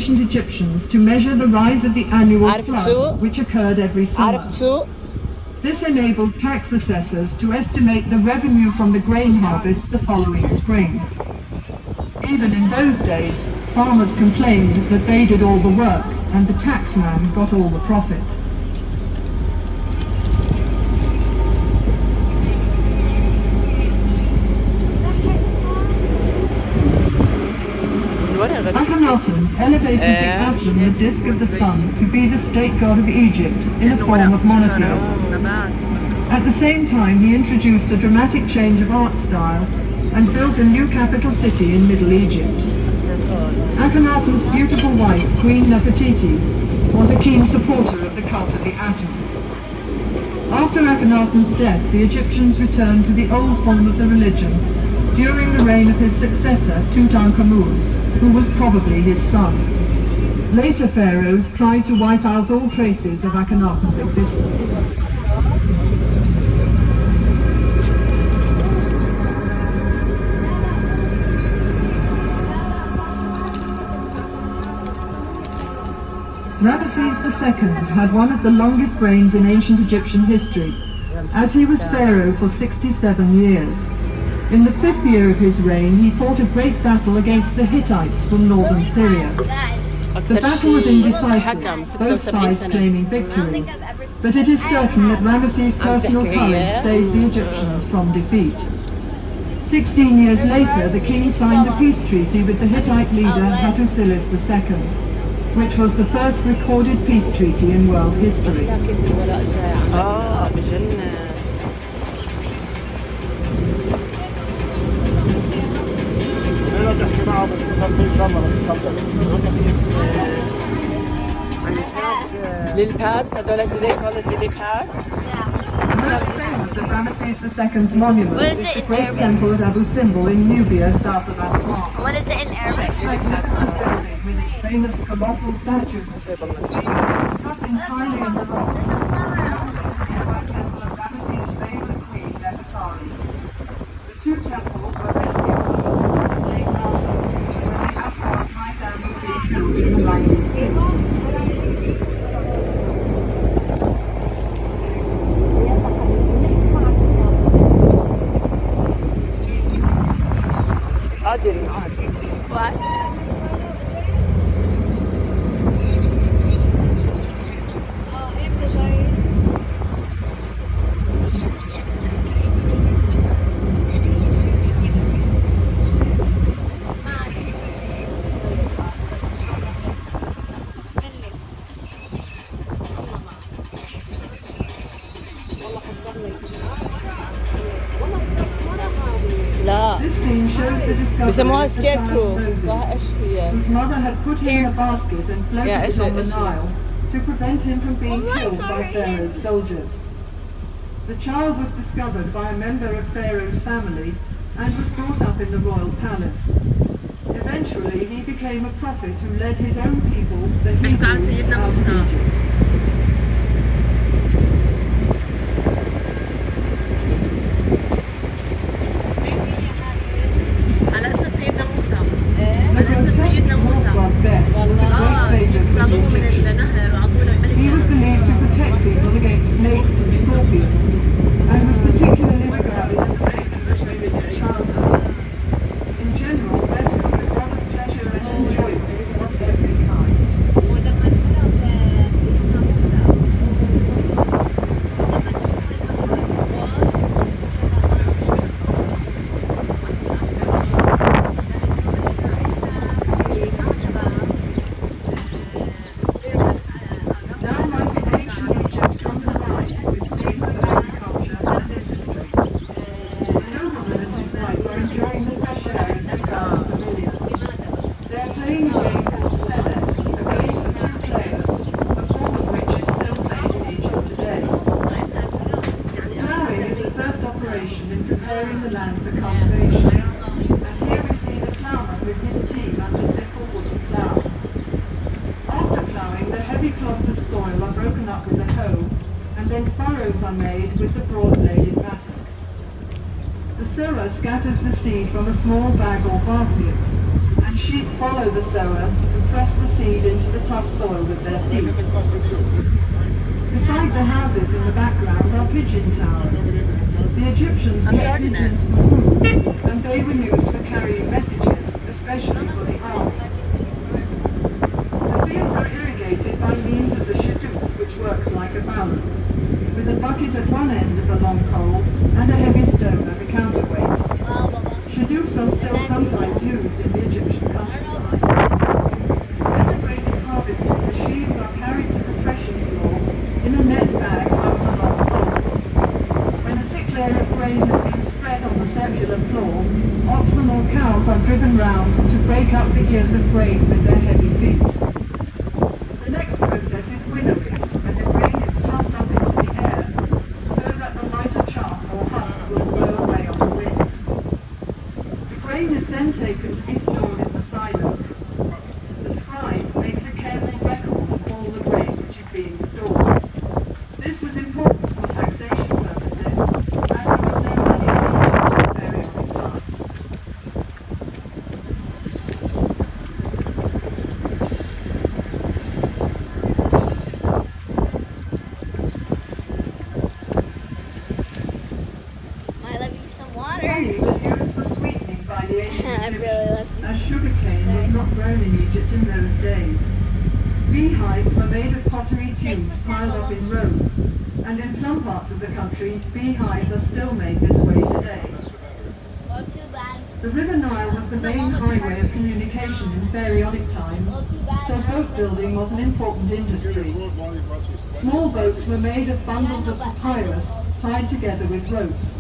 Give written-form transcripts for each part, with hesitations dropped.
ancient Egyptians to measure the rise of the annual flood, which occurred every summer. This enabled tax assessors to estimate the revenue from the grain harvest the following spring. Even in those days, farmers complained that they did all the work and the taxman got all the profit. Akhenaten elevated the Atum, the disk of the sun, to be the state god of Egypt in a form of monotheism. At the same time, he introduced a dramatic change of art style and built a new capital city in Middle Egypt. Akhenaten's beautiful wife, Queen Nefertiti, was a keen supporter of the cult of the Atum. After Akhenaten's death, the Egyptians returned to the old form of the religion during the reign of his successor, Tutankhamun, who was probably his son. Later pharaohs tried to wipe out all traces of Akhenaten's existence. Ramesses II had one of the longest reigns in ancient Egyptian history, as he was pharaoh for 67 years. In the 5th year of his reign, he fought a great battle against the Hittites from northern Syria. The battle was indecisive, both sides claiming victory, but it is certain that Ramesses' personal courage saved the Egyptians from defeat. 16 years later, the king signed a peace treaty with the Hittite leader Hattusilis II, which was the first recorded peace treaty in world history. Lily pads, هذول do they call it lily pads? Most famous of Ramesses II's monument is the great temple at Abu Simbel in Nubia, south of Aswan. What is it in Arabic? With its famous colossal statues cut entirely in the rock. Temple of Ramesses' favorite queen, Nefertari. The two temples were rescued from Lake Nasser when the Aswan High Dam was being built in the 1960s. What? لا بسموها scarecrow صح ايش هي؟ His mother had put him in a basket and floated him on the Nile to prevent him from being killed by Pharaoh's soldiers. The child was discovered by a member of Pharaoh's family and was brought up in the royal palace. Eventually, he became a prophet who led his own people, the Hebrews, out of Egypt. He was believed to protect people against snakes and scorpions, and was particularly regarded as a very good childhood. In general, best of the God of pleasure and enjoyment of every kind. Scatters the seed from a small bag or basket, and sheep follow the sower who press the seed tough soil with their feet. Beside the houses in the background are pigeon towers. The Egyptians used pigeons for food, and they were used for carrying messages, especially for the army. The fields are irrigated by means of the shadoof, which works like a balance, with a bucket at one end of the long pole and a heavy stone as a counterweight. Shadoofs are still sometimes used in the Egyptian countryside. When the grain is harvested, the sheaves are carried to the threshing floor in a net bag over the long pole. When a thick layer of grain has been spread on the circular floor, oxen or cows are driven round to break up the ears of grain with their heavy feet. The next process is winnowing, when the grain is tossed up into the air so that the lighter chaff or husk will blow away on the wind. The grain is then taken to be stored in the silos. The scribe makes a careful record of all the grain which is being stored. This was important for taxation purposes, as there was no money in Egypt at periodic times. I love you some water. Barley was used for sweetening by the ancient I Egyptians, really love you. as sugarcane was not grown in Egypt in those days. Beehives were made of pottery tubes piled up in rows, and in some parts of the country, beehives are still made this way today. Oh, too bad. The River Nile was the main highway of communication in pharaonic times, Oh, too bad. so boat building was an important industry. Small boats were made of bundles of papyrus tied together with ropes.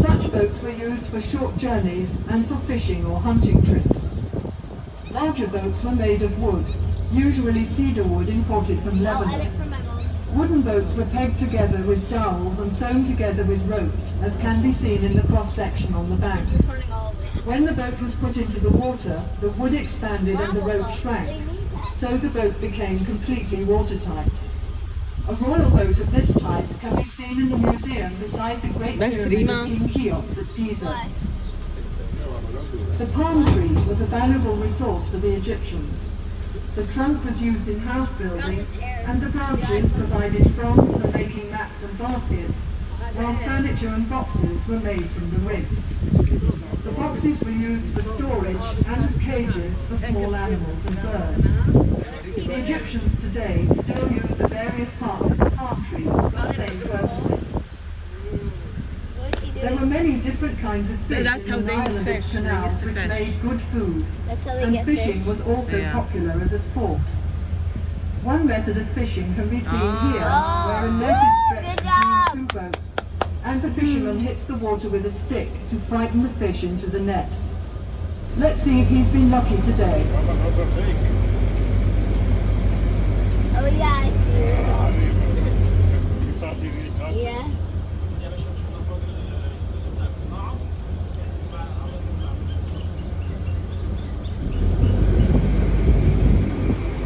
Such boats were used for short journeys and for fishing or hunting trips. Larger boats were made of wood, usually cedar wood imported from I'll Lebanon. edit for my mom. Wooden boats were pegged together with dowels and sewn together with ropes, as can be seen in the cross-section on the bank. Recording all of this. When the boat was put into the water, the wood expanded and the rope shrank, so the boat became completely watertight. A royal boat of this type can be seen in the museum beside the Great Best Pyramid Rima. of King Cheops at Giza. What? The palm tree was a valuable resource for the Egyptians. The trunk was used in house building, and the branches provided fronds for making mats and baskets, while furniture and boxes were made from the ribs. The boxes were used for storage and as cages for small animals and birds. The Egyptians today still use the various parts of the palm tree for the same purposes. What is he There were doing? many different kinds of fish That's in how the they Nile and fish. its They canals, used to which fish. made good food. That's how they And get fishing fish. was also Yeah. popular as a sport. One method of fishing can be seen here, Oh. where a net is Good stretched job. between two boats, and the fisherman hits the water with a stick to frighten the fish into the net. Let's see if he's been lucky today. Oh yeah, I see it. Yeah.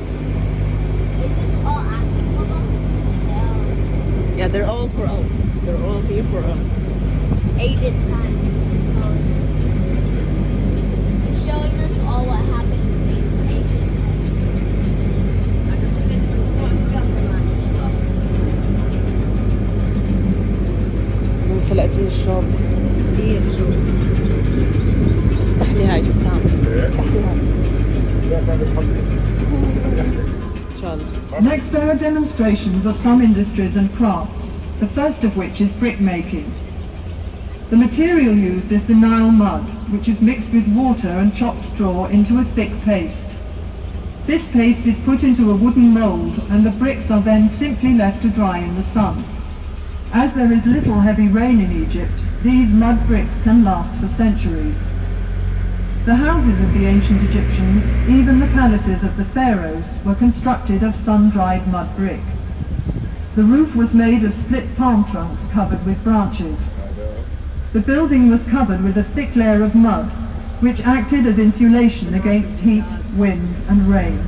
Is this all African? No. Yeah, they're all for us. They're all here for us. Ancient times. Oh. It's showing us all what happened in ancient times. انسلقت من الشوب كثير شو افتح لي هاي حسام افتح لي هاي ان شاء الله. Next are demonstrations of some industries and crafts, the first of which is brickmaking. The material used is the Nile mud, which is mixed with water and chopped straw into a thick paste. This paste is put into a wooden mould, and the bricks are then simply left to dry in the sun. As there is little heavy rain in Egypt, these mud bricks can last for centuries. The houses of the ancient Egyptians, even the palaces of the pharaohs, were constructed of sun-dried mud brick. The roof was made of split palm trunks covered with branches. The building was covered with a thick layer of mud, which acted as insulation against heat, wind, and rain.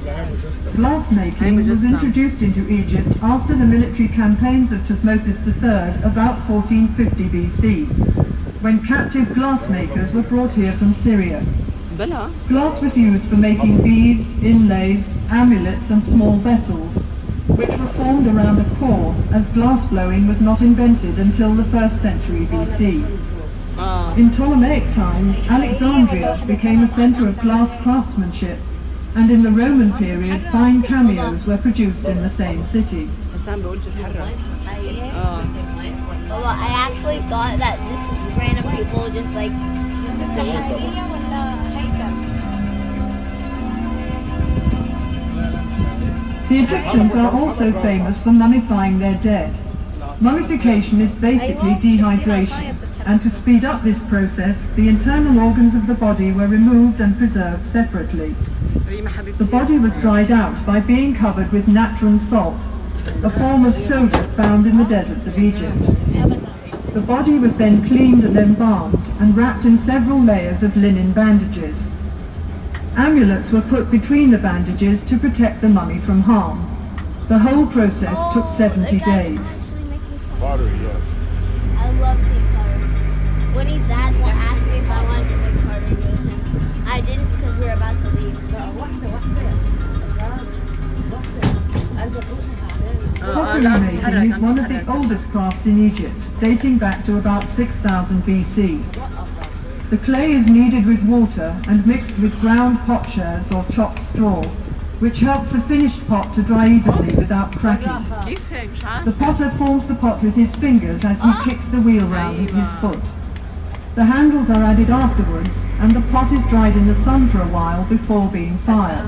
Glassmaking was introduced into Egypt after the military campaigns of Thutmose III about 1450 BC, when captive glassmakers were brought here from Syria. Glass was used for making beads, inlays, amulets and small vessels, which were formed around a core, as glass blowing was not invented until the 1st century BC. In Ptolemaic times, Alexandria became a center of glass craftsmanship, and in the Roman period, fine cameos were produced in the same city. Well, I actually thought that this was random people just like... The Egyptians are also famous for mummifying their dead. Mummification is basically dehydration, and to speed up this process, the internal organs of the body were removed and preserved separately. The body was dried out by being covered with natron salt, a form of soda found in the deserts of Egypt. The body was then cleaned and embalmed and wrapped in several layers of linen bandages. Amulets were put between the bandages to protect the mummy from harm. The whole process took 70 days. Pottery, yes. I love seeing pottery. When he's dad asked me if I wanted to make pottery with him. I didn't because we were about to leave. Pottery making is one of the oldest crafts in Egypt, dating back to about 6000 BC. The clay is kneaded with water and mixed with ground potsherds or chopped straw, which helps the finished pot to dry evenly without cracking. The potter forms the pot with his fingers as he kicks the wheel round with his foot. The handles are added afterwards, and the pot is dried in the sun for a while before being fired.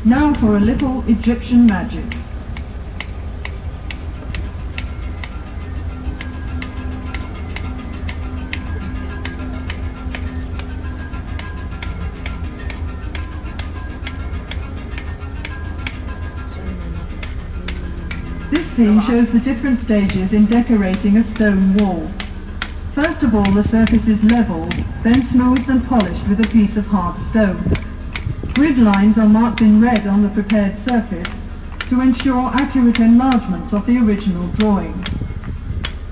Now for a little Egyptian magic. This scene shows the different stages in decorating a stone wall. First of all, the surface is leveled, then smoothed and polished with a piece of hard stone. Grid lines are marked in red on the prepared surface to ensure accurate enlargements of the original drawings.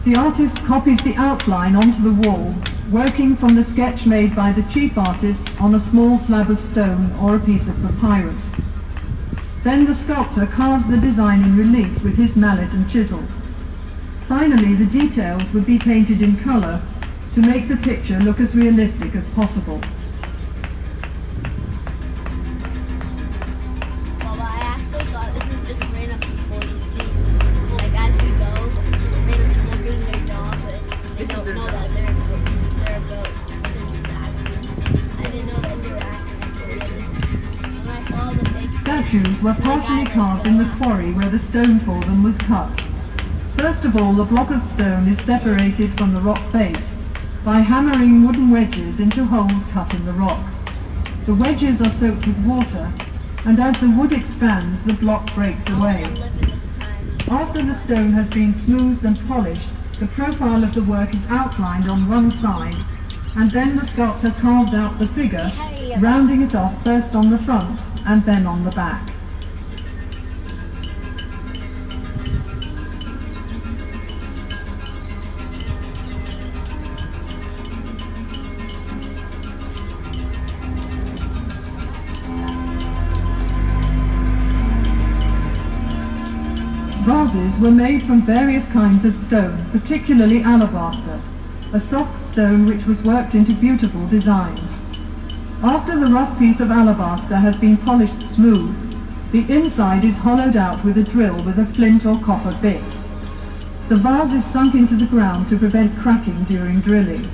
The artist copies the outline onto the wall, working from the sketch made by the chief artist on a small slab of stone or a piece of papyrus. Then the sculptor carves the design in relief with his mallet and chisel. Finally, the details would be painted in color to make the picture look as realistic as possible. Well, I actually thought this was just random people you see. Like as we go, just random people doing their job, but they don't know that they're boats. They're just acting. I didn't know that they were acting. When I saw the fake Statues were partially carved in the quarry where the stone for them was cut. First of all, the block of stone is separated from the rock face by hammering wooden wedges into holes cut in the rock. The wedges are soaked with water, and as the wood expands, the block breaks away. After the stone has been smoothed and polished, the profile of the work is outlined on one side, and then the sculptor carves out the figure, rounding it off first on the front and then on the back. Vases were made from various kinds of stone, particularly alabaster, a soft stone which was worked into beautiful designs. After the rough piece of alabaster has been polished smooth, the inside is hollowed out with a drill with a flint or copper bit. The vase is sunk into the ground to prevent cracking during drilling.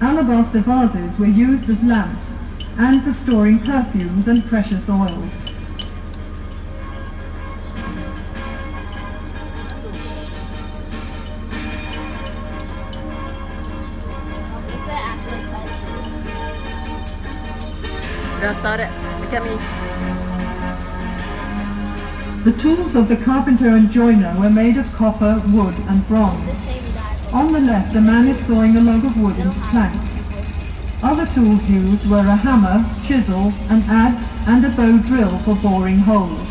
Alabaster vases were used as lamps and for storing perfumes and precious oils. The tools of the carpenter and joiner were made of copper, wood and bronze. On the left, a man is sawing a log of wood into planks. Other tools used were a hammer, chisel, an adze and a bow drill for boring holes.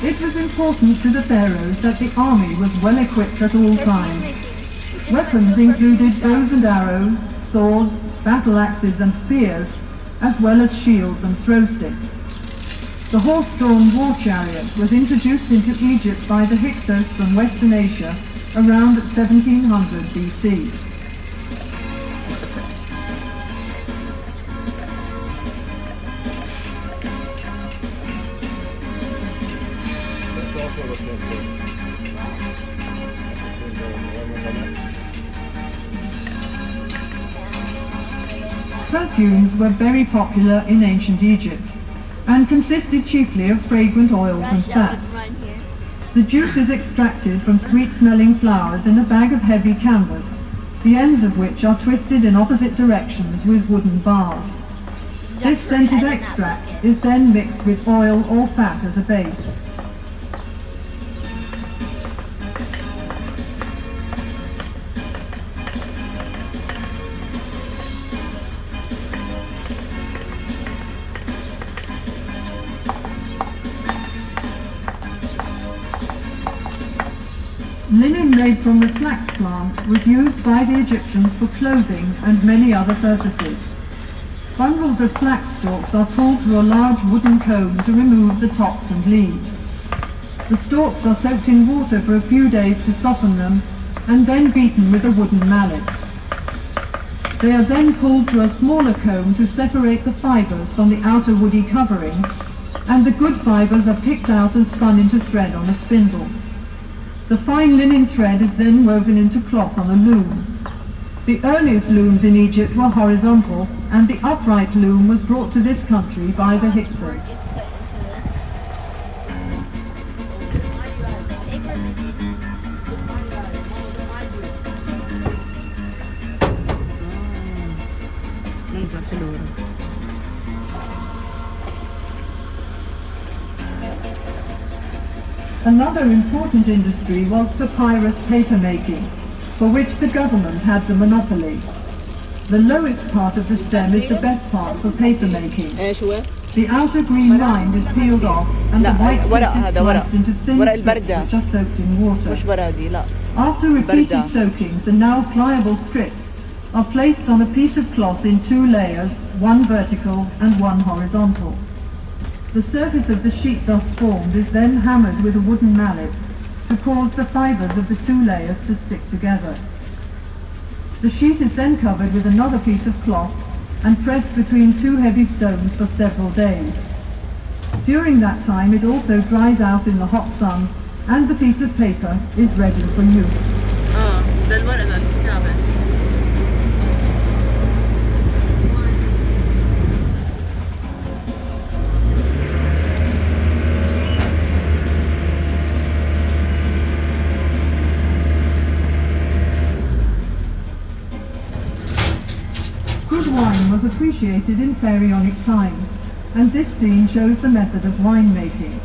It was important to the pharaohs that the army was well equipped at all times. Weapons included bows and arrows, swords, battle axes and spears, as well as shields and throw sticks. The horse-drawn war chariot was introduced into Egypt by the Hyksos from Western Asia around 1700 BC. Perfumes were very popular in ancient Egypt and consisted chiefly of fragrant oils and fats. The juice is extracted from sweet-smelling flowers in a bag of heavy canvas, the ends of which are twisted in opposite directions with wooden bars. This scented extract is then mixed with oil or fat as a base. Linen made from the flax plant was used by the Egyptians for clothing and many other purposes. Bundles of flax stalks are pulled through a large wooden comb to remove the tops and leaves. The stalks are soaked in water for a few days to soften them and then beaten with a wooden mallet. They are then pulled through a smaller comb to separate the fibers from the outer woody covering, and the good fibers are picked out and spun into thread on a spindle. The fine linen thread is then woven into cloth on a loom. The earliest looms in Egypt were horizontal, and the upright loom was brought to this country by the Hyksos. Another important industry was papyrus paper making, for which the government had the monopoly. The lowest part of the stem is the best part for paper making. The outer green rind is peeled off and the white is sliced into thin strips which are soaked in water. After repeated soaking, the now pliable strips are placed on a piece of cloth in two layers, one vertical and one horizontal. The surface of the sheet thus formed is then hammered with a wooden mallet to cause the fibers of the two layers to stick together. The sheet is then covered with another piece of cloth and pressed between two heavy stones for several days. During that time it also dries out in the hot sun and the piece of paper is ready for use. Good wine was appreciated in pharaonic times, and this scene shows the method of winemaking.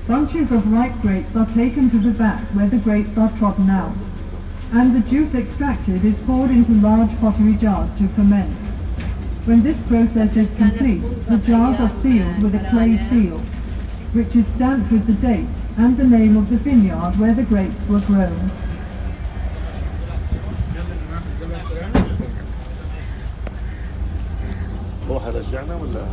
Bunches of ripe grapes are taken to the vat where the grapes are trodden out, and the juice extracted is poured into large pottery jars to ferment. When this process is complete, the jars are sealed with a clay seal, which is stamped with the date and the name of the vineyard where the grapes were grown. هو هيرجعنا ولا؟